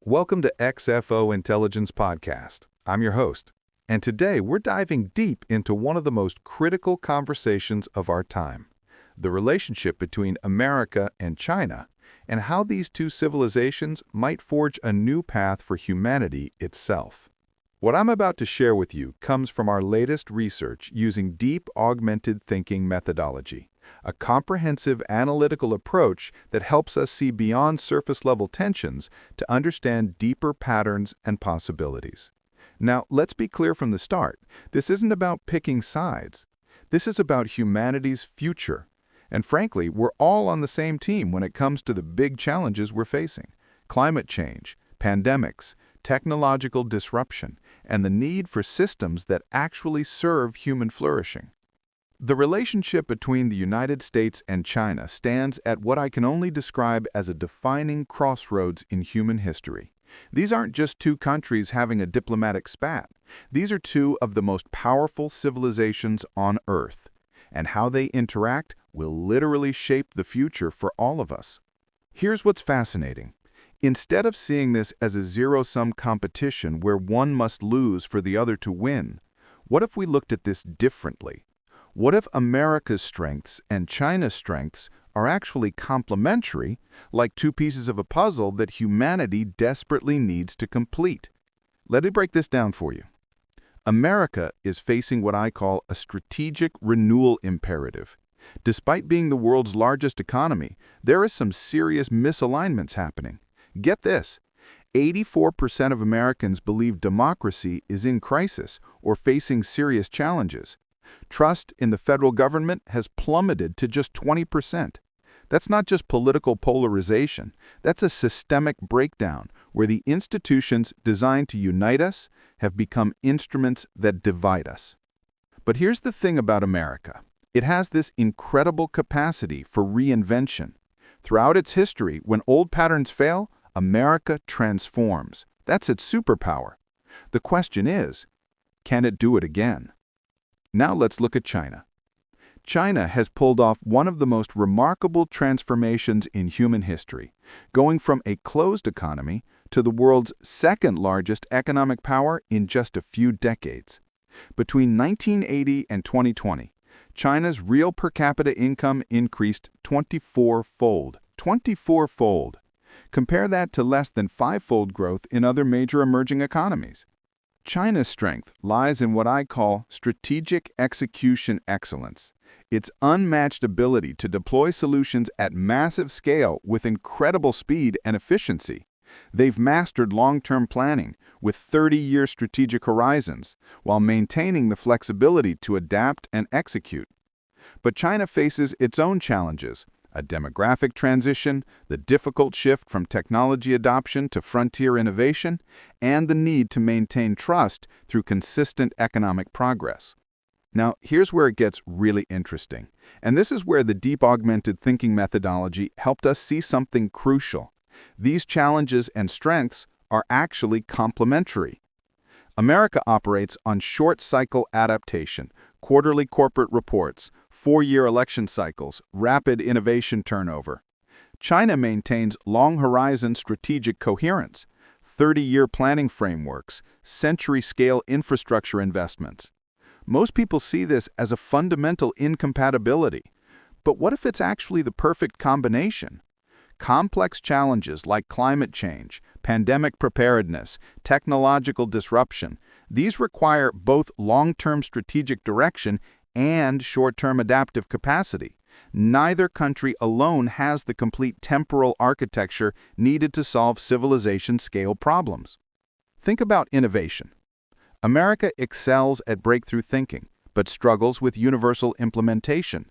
Welcome to XFO Intelligence Podcast. I'm your host, and today we're diving deep into one of the most critical conversations of our time, the relationship between America and China, and how these two civilizations might forge a new path for humanity itself. What I'm about to share with you comes from our latest research using Deep Augmented Thinking methodology, a comprehensive analytical approach that helps us see beyond surface-level tensions to understand deeper patterns and possibilities. Now, let's be clear from the start. This isn't about picking sides. This is about humanity's future. And frankly, we're all on the same team when it comes to the big challenges we're facing: climate change, pandemics, technological disruption, and the need for systems that actually serve human flourishing. The relationship between the United States and China stands at what I can only describe as a defining crossroads in human history. These aren't just two countries having a diplomatic spat. These are two of the most powerful civilizations on Earth, and how they interact will literally shape the future for all of us. Here's what's fascinating. Instead of seeing this as a zero-sum competition where one must lose for the other to win, what if we looked at this differently? What if America's strengths and China's strengths are actually complementary, like two pieces of a puzzle that humanity desperately needs to complete? Let me break this down for you. America is facing what I call a strategic renewal imperative. Despite being the world's largest economy, there is some serious misalignments happening. Get this: 84% of Americans believe democracy is in crisis or facing serious challenges. Trust in the federal government has plummeted to just 20%. That's not just political polarization. That's a systemic breakdown where the institutions designed to unite us have become instruments that divide us. But here's the thing about America. It has this incredible capacity for reinvention. Throughout its history, when old patterns fail, America transforms. That's its superpower. The question is, can it do it again? Now let's look at China. China has pulled off one of the most remarkable transformations in human history, going from a closed economy to the world's second-largest economic power in just a few decades. Between 1980 and 2020, China's real per capita income increased 24-fold. 24-fold. Compare that to less than 5-fold growth in other major emerging economies. China's strength lies in what I call strategic execution excellence. Its unmatched ability to deploy solutions at massive scale with incredible speed and efficiency. They've mastered long-term planning with 30-year strategic horizons while maintaining the flexibility to adapt and execute. But China faces its own challenges: a demographic transition, the difficult shift from technology adoption to frontier innovation, and the need to maintain trust through consistent economic progress. Now, here's where it gets really interesting. And this is where the Deep Augmented Thinking methodology helped us see something crucial. These challenges and strengths are actually complementary. America operates on short-cycle adaptation, quarterly corporate reports, 4-year election cycles, rapid innovation turnover. China maintains long-horizon strategic coherence, 30-year planning frameworks, century-scale infrastructure investments. Most people see this as a fundamental incompatibility. But what if it's actually the perfect combination? Complex challenges like climate change, pandemic preparedness, technological disruption, these require both long-term strategic direction and short-term adaptive capacity. Neither country alone has the complete temporal architecture needed to solve civilization-scale problems. Think about innovation. America excels at breakthrough thinking, but struggles with universal implementation.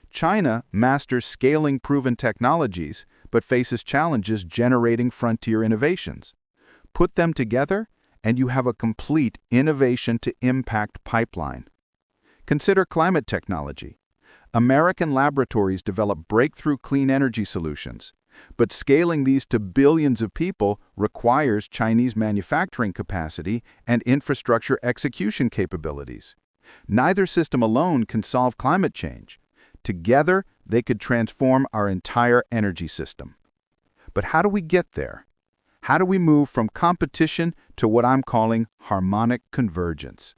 China masters scaling proven technologies, but faces challenges generating frontier innovations. Put them together, and you have a complete innovation-to-impact pipeline. Consider climate technology. American laboratories develop breakthrough clean energy solutions, but scaling these to billions of people requires Chinese manufacturing capacity and infrastructure execution capabilities. Neither system alone can solve climate change. Together, they could transform our entire energy system. But how do we get there? How do we move from competition to what I'm calling harmonic convergence?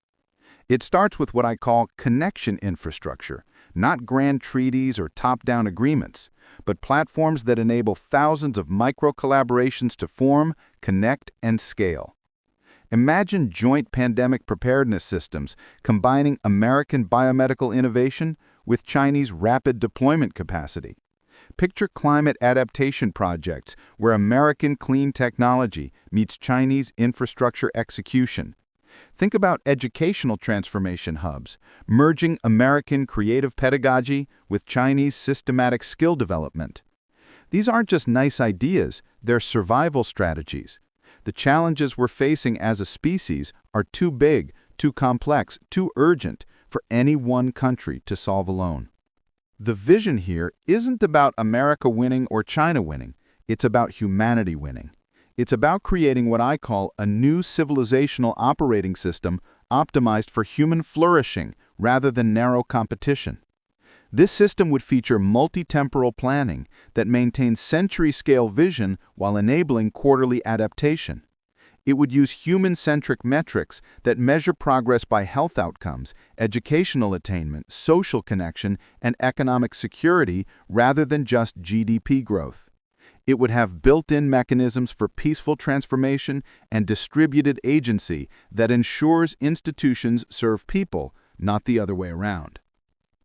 It starts with what I call connection infrastructure, not grand treaties or top-down agreements, but platforms that enable thousands of micro-collaborations to form, connect, and scale. Imagine joint pandemic preparedness systems combining American biomedical innovation with Chinese rapid deployment capacity. Picture climate adaptation projects where American clean technology meets Chinese infrastructure execution. Think about educational transformation hubs, merging American creative pedagogy with Chinese systematic skill development. These aren't just nice ideas, they're survival strategies. The challenges we're facing as a species are too big, too complex, too urgent for any one country to solve alone. The vision here isn't about America winning or China winning. It's about humanity winning. It's about creating what I call a new civilizational operating system optimized for human flourishing rather than narrow competition. This system would feature multi-temporal planning that maintains century-scale vision while enabling quarterly adaptation. It would use human-centric metrics that measure progress by health outcomes, educational attainment, social connection, and economic security rather than just GDP growth. It would have built-in mechanisms for peaceful transformation and distributed agency that ensures institutions serve people, not the other way around.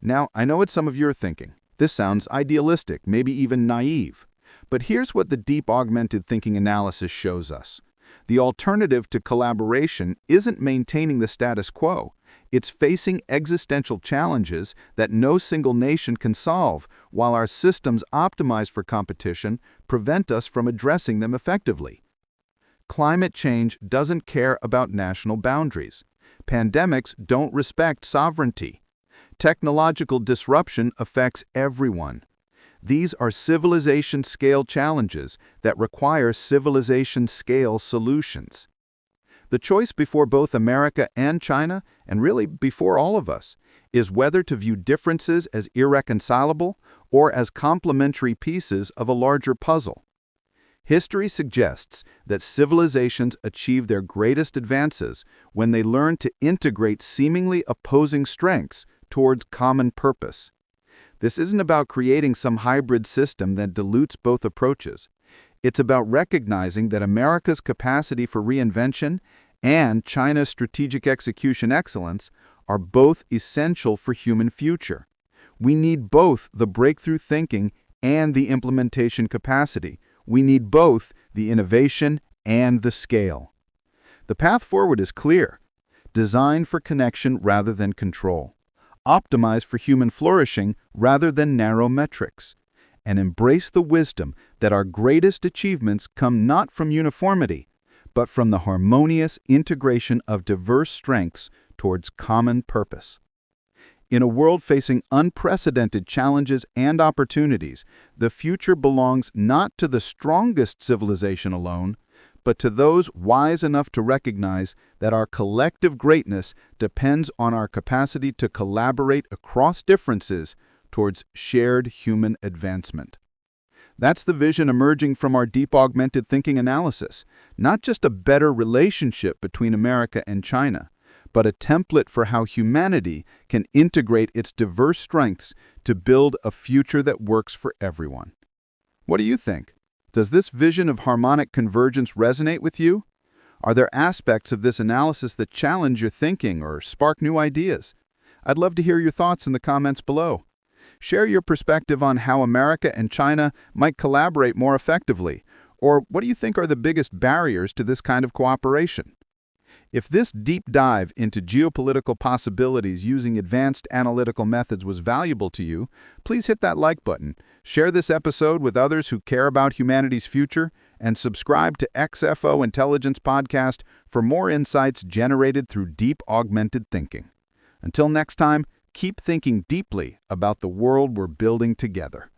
Now, I know what some of you are thinking. This sounds idealistic, maybe even naive. But here's what the Deep Augmented Thinking analysis shows us. The alternative to collaboration isn't maintaining the status quo. It's facing existential challenges that no single nation can solve, while our systems optimized for competition prevent us from addressing them effectively. Climate change doesn't care about national boundaries. Pandemics don't respect sovereignty. Technological disruption affects everyone. These are civilization-scale challenges that require civilization-scale solutions. The choice before both America and China, and really before all of us, is whether to view differences as irreconcilable or as complementary pieces of a larger puzzle. History suggests that civilizations achieve their greatest advances when they learn to integrate seemingly opposing strengths towards common purpose. This isn't about creating some hybrid system that dilutes both approaches. It's about recognizing that America's capacity for reinvention and China's strategic execution excellence are both essential for human future. We need both the breakthrough thinking and the implementation capacity. We need both the innovation and the scale. The path forward is clear. Design for connection rather than control. Optimize for human flourishing rather than narrow metrics, and embrace the wisdom that our greatest achievements come not from uniformity, but from the harmonious integration of diverse strengths towards common purpose. In a world facing unprecedented challenges and opportunities, the future belongs not to the strongest civilization alone, but to those wise enough to recognize that our collective greatness depends on our capacity to collaborate across differences towards shared human advancement. That's the vision emerging from our Deep Augmented Thinking analysis, not just a better relationship between America and China, but a template for how humanity can integrate its diverse strengths to build a future that works for everyone. What do you think? Does this vision of harmonic convergence resonate with you? Are there aspects of this analysis that challenge your thinking or spark new ideas? I'd love to hear your thoughts in the comments below. Share your perspective on how America and China might collaborate more effectively, or what do you think are the biggest barriers to this kind of cooperation? If this deep dive into geopolitical possibilities using advanced analytical methods was valuable to you, please hit that like button, share this episode with others who care about humanity's future, and subscribe to XFO Intelligence Podcast for more insights generated through deep augmented thinking. Until next time, keep thinking deeply about the world we're building together.